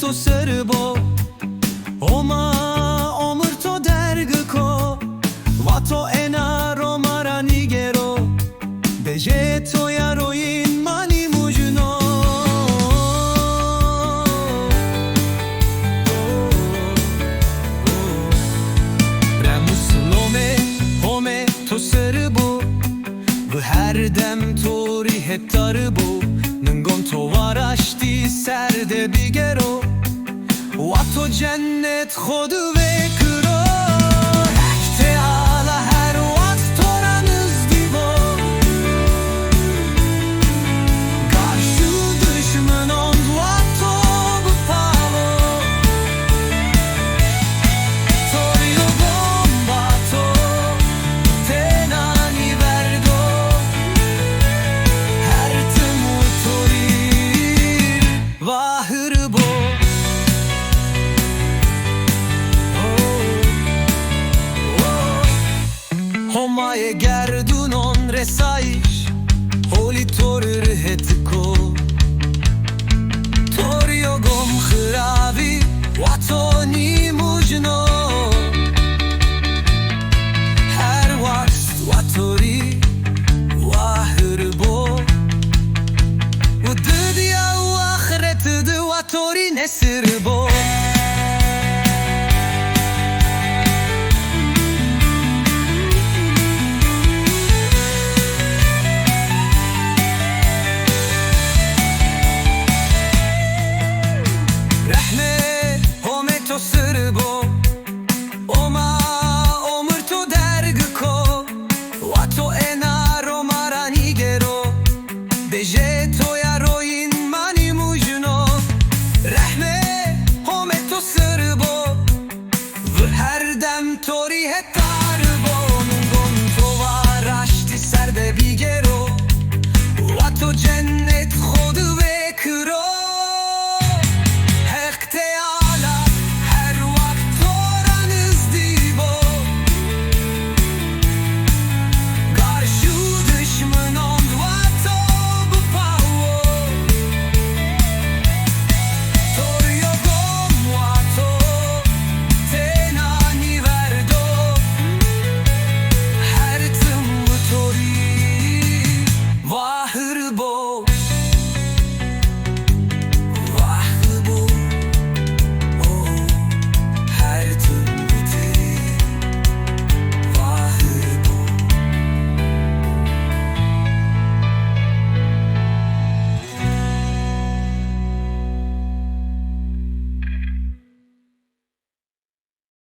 to serbo Oma omrto dergko Vato ena romara nigero Beje to yaroin mani mujno Remuslome home to serbo Vı her dem tori hep darbo Nıngon to varaşti serde bigero Vato cennet khodu ve kro Ekte ala her vat toranız divo Karşı düşmün on vato bu pavo Torio bombato tenani vergo Her temu torir vahır bo Homaye gerdun on resaish Holi torur hetko Torio gom khravi Watoni mujno Her wast watori Wahır bo Udıd ya u ahiret dı watori nesir bo